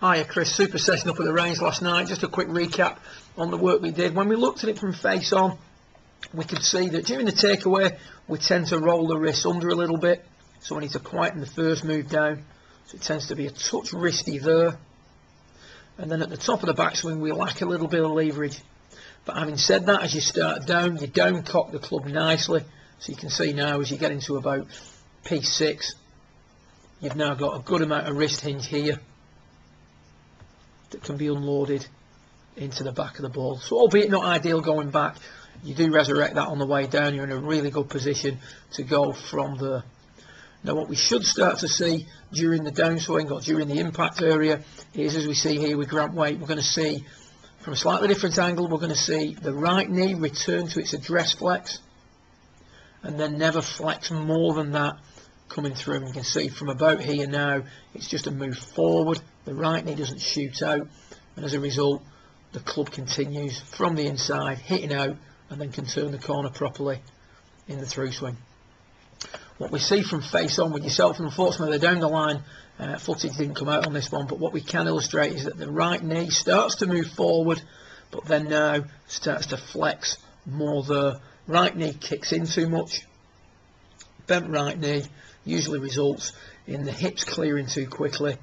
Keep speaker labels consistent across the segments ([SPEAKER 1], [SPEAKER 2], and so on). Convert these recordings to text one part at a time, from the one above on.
[SPEAKER 1] Hiya Chris, super session up at the range last night. Just a quick recap on the work we did. When we looked at it from face on, we could see that during the takeaway we tend to roll the wrists under a little bit, so we need to quieten the first move down, so it tends to be a touch wristy there. And then at the top of the backswing we lack a little bit of leverage. But having said that, as you start down, you down cock the club nicely, so you can see now as you get into about P6 you've now got a good amount of wrist hinge here that can be unloaded into the back of the ball. So albeit not ideal going back, you do resurrect that on the way down. You're in a really good position to go from there. Now what we should start to see during the downswing or during the impact area is, as we see here with Grant Waite, we're going to see from a slightly different angle, we're going to see the right knee return to its address flex and then never flex more than that coming through. You can see from about here now it's just a move forward, the right knee doesn't shoot out, and as a result the club continues from the inside, hitting out, and then can turn the corner properly in the through swing. What we see from face on with yourself, and unfortunately the down the line footage didn't come out on this one, but what we can illustrate is that the right knee starts to move forward but then now starts to flex more. The right knee kicks in too much. Bent right knee usually results in the hips clearing too quickly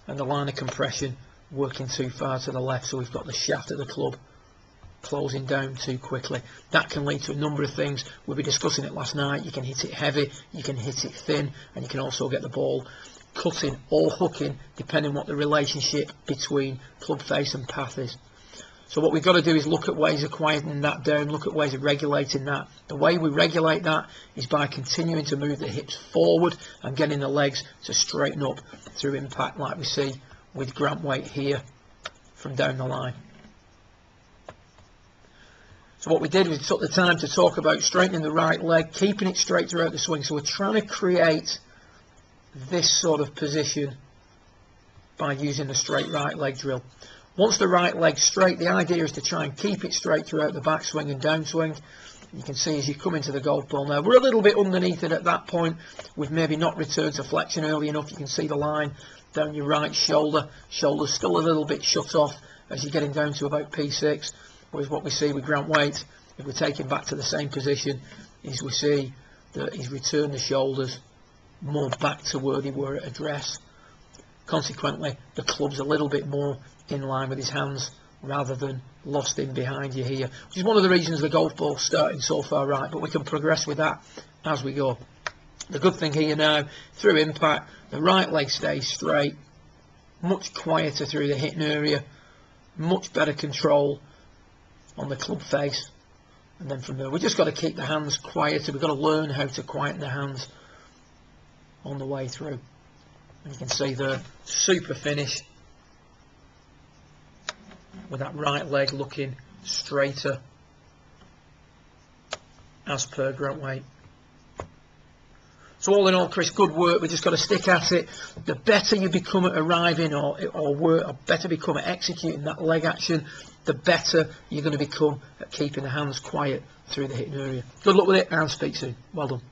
[SPEAKER 1] and the line of compression working too far to the left, so we've got the shaft of the club closing down too quickly. That can lead to a number of things. We'll be discussing it last night. You can hit it heavy, you can hit it thin, and you can also get the ball cutting or hooking depending what the relationship between club face and path is. So what we've got to do is look at ways of quietening that down, look at ways of regulating that. The way we regulate that is by continuing to move the hips forward and getting the legs to straighten up through impact, like we see with Grant Waite here from down the line. So what we did was took the time to talk about straightening the right leg, keeping it straight throughout the swing. So we're trying to create this sort of position by using the straight right leg drill. Once the right leg's straight, the idea is to try and keep it straight throughout the backswing and downswing. You can see as you come into the golf ball now, we're a little bit underneath it at that point. We've maybe not returned to flexion early enough. You can see the line down your right shoulder. Shoulder's still a little bit shut off as you're getting down to about P6. Whereas what we see with Grant Waite, if we take him back to the same position, is we see that he's returned the shoulders more back to where they were at address. Consequently, the club's a little bit more in line with his hands rather than lost in behind you here, which is one of the reasons the golf ball's starting so far right, but we can progress with that as we go. The good thing here now, through impact, the right leg stays straight, much quieter through the hitting area, much better control on the club face, and then from there we've just got to keep the hands quieter. We've got to learn how to quieten the hands on the way through. And you can see the super finish with that right leg looking straighter as per Grant Waite. So all in all, Chris, good work. We just got to stick at it. The better you become at arriving or better become at executing that leg action, the better you're going to become at keeping the hands quiet through the hitting area. Good luck with it and speak soon. Well done.